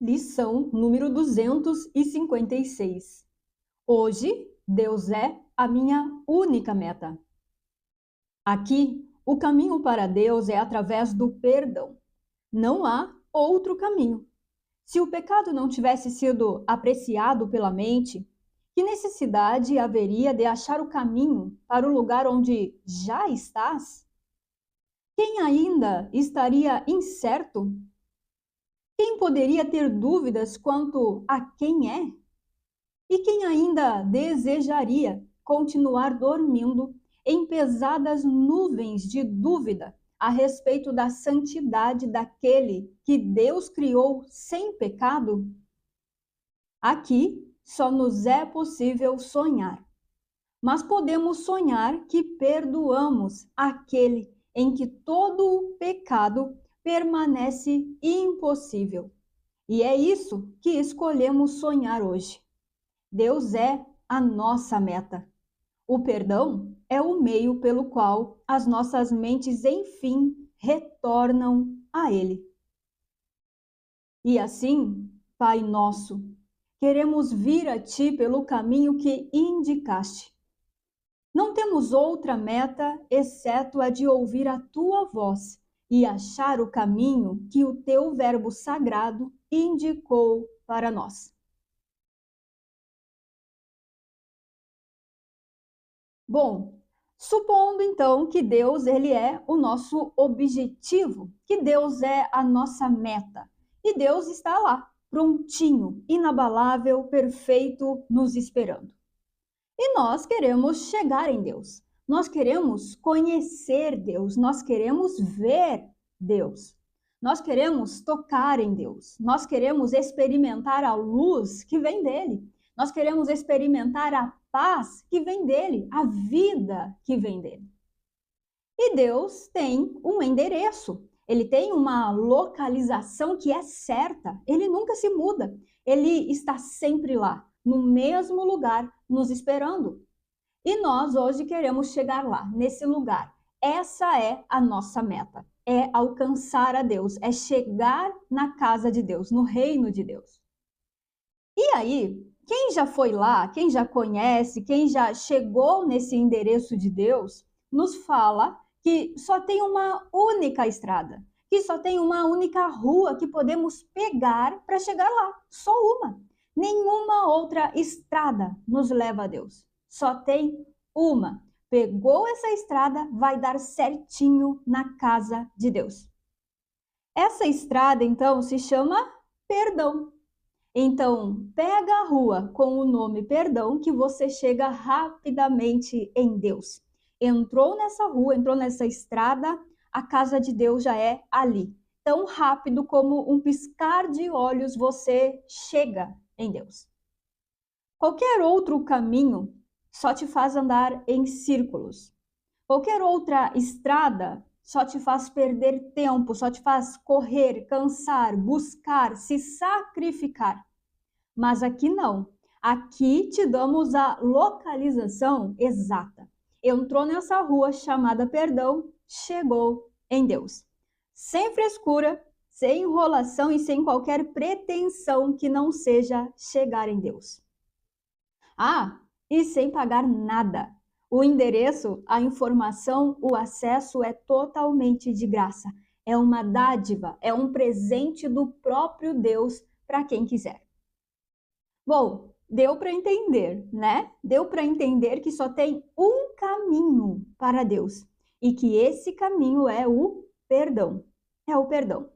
Lição número 256. Hoje, Deus é a minha única meta. Aqui, o caminho para Deus é através do perdão. Não há outro caminho. Se o pecado não tivesse sido apreciado pela mente, que necessidade haveria de achar o caminho para o lugar onde já estás? Quem ainda estaria incerto? Quem poderia ter dúvidas quanto a quem é? E quem ainda desejaria continuar dormindo em pesadas nuvens de dúvida a respeito da santidade daquele que Deus criou sem pecado? Aqui só nos é possível sonhar, mas podemos sonhar que perdoamos aquele em que todo o pecado permanece impossível. E é isso que escolhemos sonhar hoje. Deus é a nossa meta. O perdão é o meio pelo qual as nossas mentes, enfim, retornam a Ele. E assim, Pai nosso, queremos vir a Ti pelo caminho que indicaste. Não temos outra meta exceto a de ouvir a Tua voz e achar o caminho que o Teu verbo sagrado indicou para nós. Bom, supondo então que Deus ele é o nosso objetivo, que Deus é a nossa meta, e Deus está lá, prontinho, inabalável, perfeito, nos esperando. E nós queremos chegar em Deus. Nós queremos conhecer Deus, nós queremos ver Deus. Nós queremos tocar em Deus. Nós queremos experimentar a luz que vem dele. Nós queremos experimentar a paz que vem dele, a vida que vem dele. E Deus tem um endereço, ele tem uma localização que é certa, ele nunca se muda, ele está sempre lá, no mesmo lugar, nos esperando. E nós hoje queremos chegar lá, nesse lugar. Essa é a nossa meta, é alcançar a Deus, é chegar na casa de Deus, no reino de Deus. E aí, quem já foi lá, quem já conhece, quem já chegou nesse endereço de Deus, nos fala que só tem uma única estrada, que só tem uma única rua que podemos pegar para chegar lá, só uma. Nenhuma outra estrada nos leva a Deus, só tem uma. Pegou essa estrada, vai dar certinho na casa de Deus. Essa estrada, então, se chama perdão. Então, pega a rua com o nome Perdão que você chega rapidamente em Deus. Entrou nessa rua, entrou nessa estrada, a casa de Deus já é ali. Tão rápido como um piscar de olhos você chega em Deus. Qualquer outro caminho só te faz andar em círculos. Qualquer outra estrada só te faz perder tempo, só te faz correr, cansar, buscar, se sacrificar. Mas aqui não. Aqui te damos a localização exata. Entrou nessa rua chamada Perdão, chegou em Deus. Sem frescura, sem enrolação e sem qualquer pretensão que não seja chegar em Deus. Ah, e sem pagar nada. O endereço, a informação, o acesso é totalmente de graça. É uma dádiva, é um presente do próprio Deus para quem quiser. Bom, deu para entender, né? Deu para entender que só tem um caminho para Deus e que esse caminho é o perdão. É o perdão.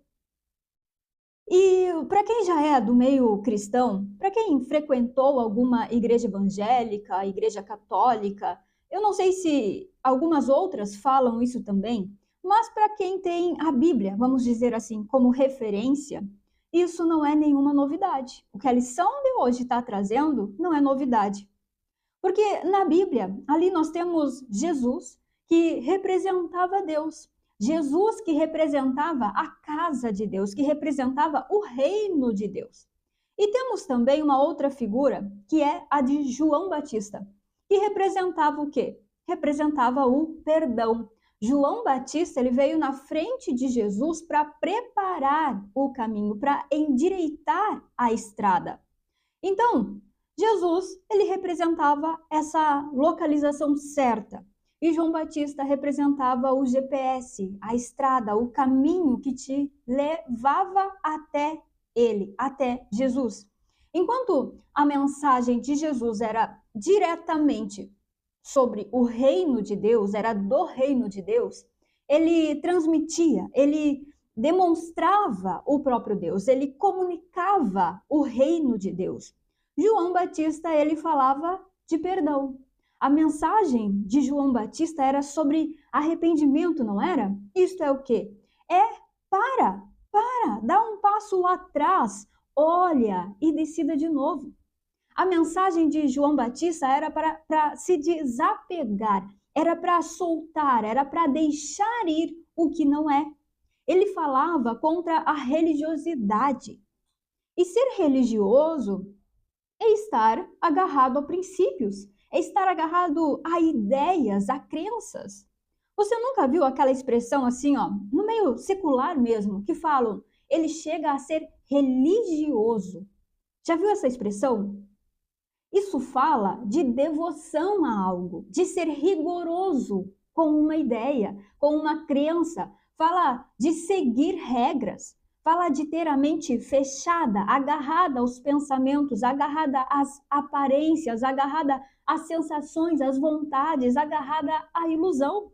E para quem já é do meio cristão, para quem frequentou alguma igreja evangélica, igreja católica, eu não sei se algumas outras falam isso também, mas para quem tem a Bíblia, vamos dizer assim, como referência, isso não é nenhuma novidade. O que a lição de hoje está trazendo não é novidade. Porque na Bíblia, ali nós temos Jesus, que representava Deus. Jesus que representava a casa de Deus, que representava o reino de Deus. E temos também uma outra figura, que é a de João Batista, que representava o quê? Representava o perdão. João Batista, ele veio na frente de Jesus para preparar o caminho, para endireitar a estrada. Então, Jesus, ele representava essa localização certa. E João Batista representava o GPS, a estrada, o caminho que te levava até ele, até Jesus. Enquanto a mensagem de Jesus era diretamente sobre o reino de Deus, era do reino de Deus, ele transmitia, ele demonstrava o próprio Deus, ele comunicava o reino de Deus. João Batista, ele falava de perdão. A mensagem de João Batista era sobre arrependimento, não era? Isto é o quê? Para, dá um passo atrás, olha e decida de novo. A mensagem de João Batista era para se desapegar, era para soltar, era para deixar ir o que não é. Ele falava contra a religiosidade. E ser religioso é estar agarrado a princípios, é estar agarrado a ideias, a crenças. Você nunca viu aquela expressão assim, ó, no meio secular mesmo, que falam, ele chega a ser religioso. Já viu essa expressão? Isso fala de devoção a algo, de ser rigoroso com uma ideia, com uma crença. Fala de seguir regras, fala de ter a mente fechada, agarrada aos pensamentos, agarrada às aparências, agarrada às sensações, às vontades, agarrada à ilusão.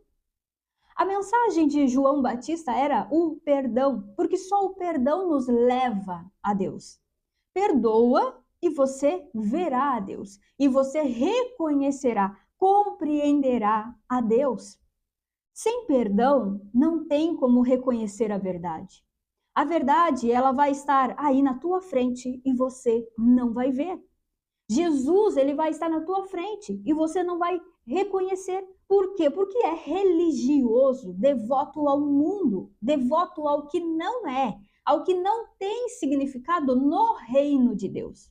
A mensagem de João Batista era o perdão, porque só o perdão nos leva a Deus. Perdoa e você verá a Deus, e você reconhecerá, compreenderá a Deus. Sem perdão, não tem como reconhecer a verdade. A verdade, ela vai estar aí na tua frente e você não vai ver. Jesus, ele vai estar na tua frente e você não vai reconhecer. Por quê? Porque é religioso, devoto ao mundo, devoto ao que não é, ao que não tem significado no reino de Deus.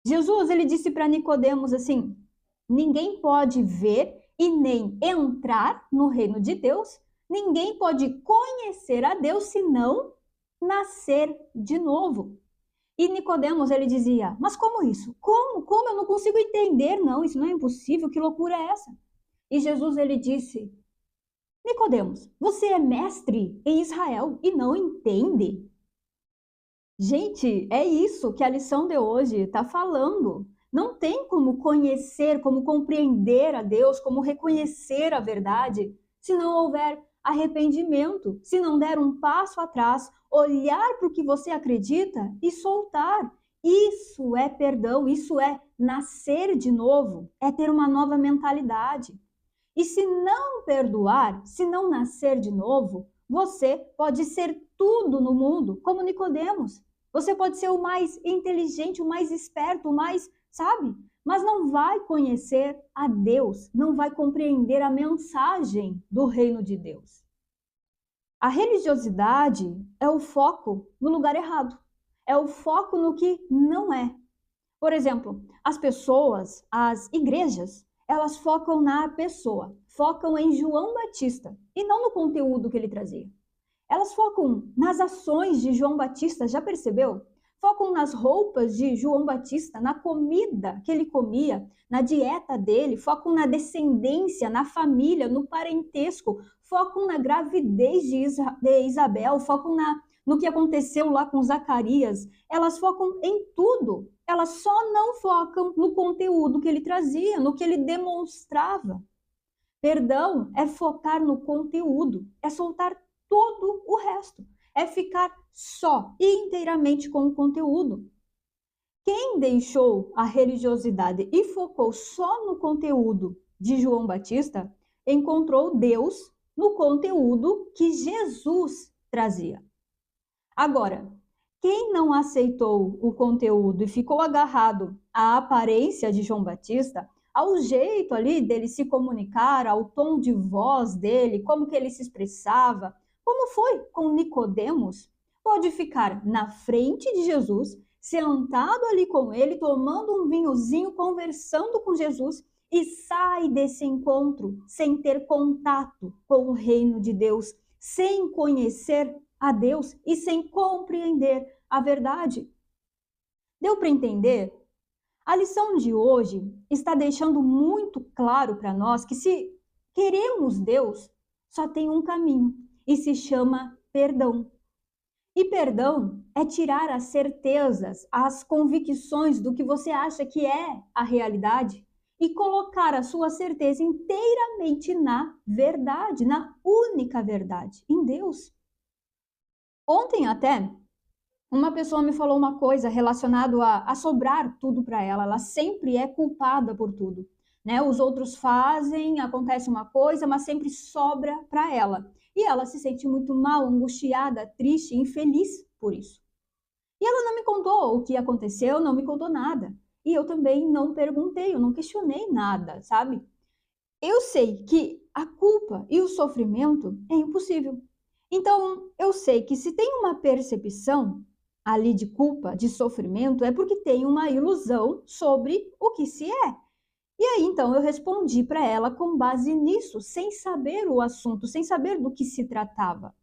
Jesus, ele disse para Nicodemos assim: ninguém pode ver e nem entrar no reino de Deus, ninguém pode conhecer a Deus se não nascer de novo. E Nicodemos, ele dizia: mas como isso? Como? Eu não consigo entender, não, isso não é impossível, que loucura é essa? E Jesus, ele disse: Nicodemos, você é mestre em Israel e não entende? Gente, é isso que a lição de hoje está falando. Não tem como conhecer, como compreender a Deus, como reconhecer a verdade, se não houver arrependimento, se não der um passo atrás, olhar para o que você acredita e soltar. Isso é perdão, isso é nascer de novo, é ter uma nova mentalidade. E se não perdoar, se não nascer de novo, você pode ser tudo no mundo, como Nicodemos. Você pode ser o mais inteligente, o mais esperto, o mais, sabe? Mas não vai conhecer a Deus, não vai compreender a mensagem do reino de Deus. A religiosidade é o foco no lugar errado. É o foco no que não é. Por exemplo, as pessoas, as igrejas, elas focam na pessoa, focam em João Batista e não no conteúdo que ele trazia. Elas focam nas ações de João Batista, já percebeu? Focam nas roupas de João Batista, na comida que ele comia, na dieta dele, focam na descendência, na família, no parentesco, focam na gravidez de Isabel, focam no que aconteceu lá com Zacarias. Elas focam em tudo. Elas só não focam no conteúdo que ele trazia, no que ele demonstrava. Perdão é focar no conteúdo, é soltar todo o resto, é ficar só e inteiramente com o conteúdo. Quem deixou a religiosidade e focou só no conteúdo de João Batista, encontrou Deus no conteúdo que Jesus trazia. Agora, quem não aceitou o conteúdo e ficou agarrado à aparência de João Batista, ao jeito ali dele se comunicar, ao tom de voz dele, como que ele se expressava, como foi com Nicodemos, pode ficar na frente de Jesus, sentado ali com ele, tomando um vinhozinho, conversando com Jesus e sai desse encontro sem ter contato com o reino de Deus, sem conhecer a Deus e sem compreender a verdade. Deu para entender? A lição de hoje está deixando muito claro para nós que se queremos Deus, só tem um caminho e se chama perdão. E perdão é tirar as certezas, as convicções do que você acha que é a realidade e colocar a sua certeza inteiramente na verdade, na única verdade, em Deus. Ontem até, uma pessoa me falou uma coisa relacionada a sobrar tudo para ela. Ela sempre é culpada por tudo, né? Os outros fazem, acontece uma coisa, mas sempre sobra para ela. E ela se sente muito mal, angustiada, triste, infeliz por isso. E ela não me contou o que aconteceu, não me contou nada. E eu também não perguntei, eu não questionei nada, sabe? Eu sei que a culpa e o sofrimento é impossível. Então, eu sei que se tem uma percepção ali de culpa, de sofrimento, é porque tem uma ilusão sobre o que se é. E aí, então, eu respondi para ela com base nisso, sem saber o assunto, sem saber do que se tratava.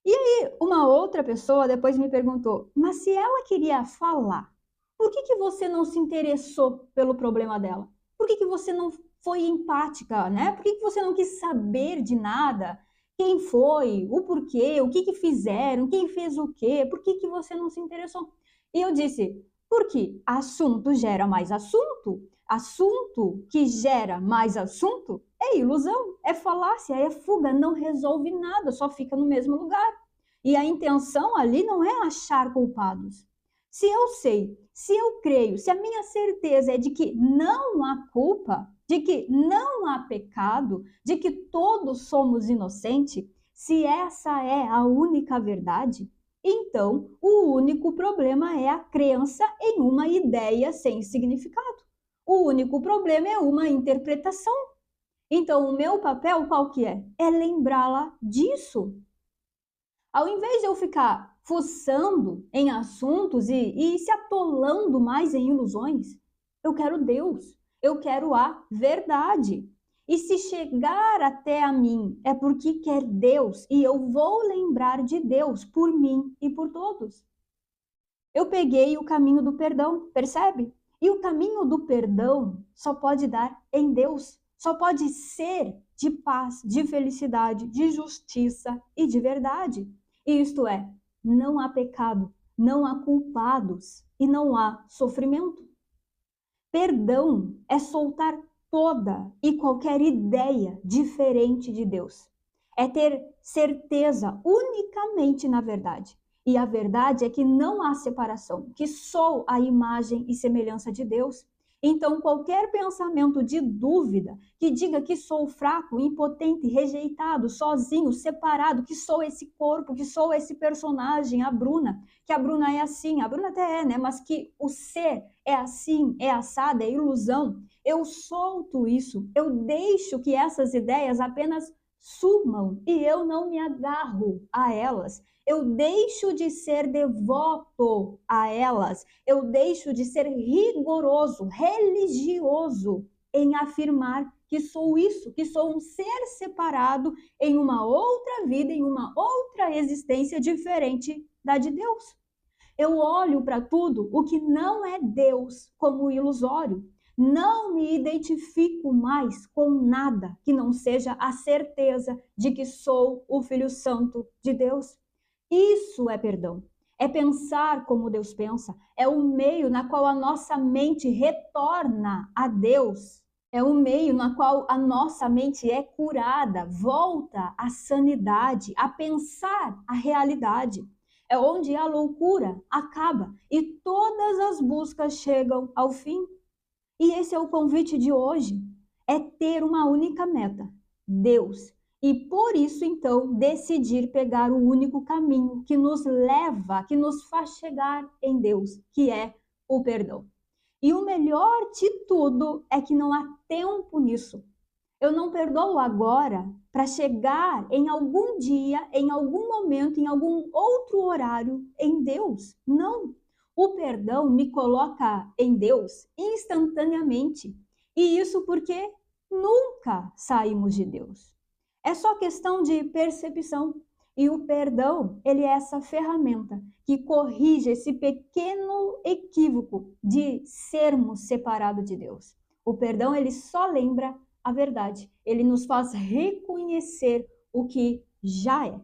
E aí, uma outra pessoa depois me perguntou, mas se ela queria falar, por que você não se interessou pelo problema dela? Por que você não foi empática, né? Por que você não quis saber de nada? Quem foi, o porquê, o que fizeram, quem fez o quê? Por que você não se interessou? E eu disse, porque assunto gera mais assunto. Assunto que gera mais assunto é ilusão, é falácia, é fuga, não resolve nada, só fica no mesmo lugar. E a intenção ali não é achar culpados. Se eu sei, se eu creio, se a minha certeza é de que não há culpa, de que não há pecado, de que todos somos inocentes, se essa é a única verdade, então o único problema é a crença em uma ideia sem significado. O único problema é uma interpretação. Então, o meu papel qual que é? É lembrá-la disso. Ao invés de eu ficar fuçando em assuntos e se atolando mais em ilusões, eu quero Deus, eu quero a verdade. E se chegar até a mim é porque quer Deus e eu vou lembrar de Deus por mim e por todos. Eu peguei o caminho do perdão, percebe? E o caminho do perdão só pode dar em Deus, só pode ser de paz, de felicidade, de justiça e de verdade. Isto é, não há pecado, não há culpados e não há sofrimento. Perdão é soltar toda e qualquer ideia diferente de Deus. É ter certeza unicamente na verdade. E a verdade é que não há separação, que sou a imagem e semelhança de Deus. Então, qualquer pensamento de dúvida que diga que sou fraco, impotente, rejeitado, sozinho, separado, que sou esse corpo, que sou esse personagem, a Bruna, que a Bruna é assim, a Bruna até é, né? Mas que o ser é assim, é assado, é ilusão. Eu solto isso, eu deixo que essas ideias apenas sumam e eu não me agarro a elas. Eu deixo de ser devoto a elas, eu deixo de ser rigoroso, religioso em afirmar que sou isso, que sou um ser separado em uma outra vida, em uma outra existência diferente da de Deus. Eu olho para tudo o que não é Deus como ilusório. Não me identifico mais com nada que não seja a certeza de que sou o Filho Santo de Deus. Isso é perdão. É pensar como Deus pensa. É o meio na qual a nossa mente retorna a Deus. É o meio na qual a nossa mente é curada, volta à sanidade, a pensar a realidade. É onde a loucura acaba e todas as buscas chegam ao fim. E esse é o convite de hoje, é ter uma única meta, Deus. E por isso, então, decidir pegar o único caminho que nos leva, que nos faz chegar em Deus, que é o perdão. E o melhor de tudo é que não há tempo nisso. Eu não perdoo agora para chegar em algum dia, em algum momento, em algum outro horário em Deus. Não. O perdão me coloca em Deus instantaneamente. E isso porque nunca saímos de Deus. É só questão de percepção. E o perdão, ele é essa ferramenta que corrige esse pequeno equívoco de sermos separados de Deus. O perdão, ele só lembra a verdade. Ele nos faz reconhecer o que já é.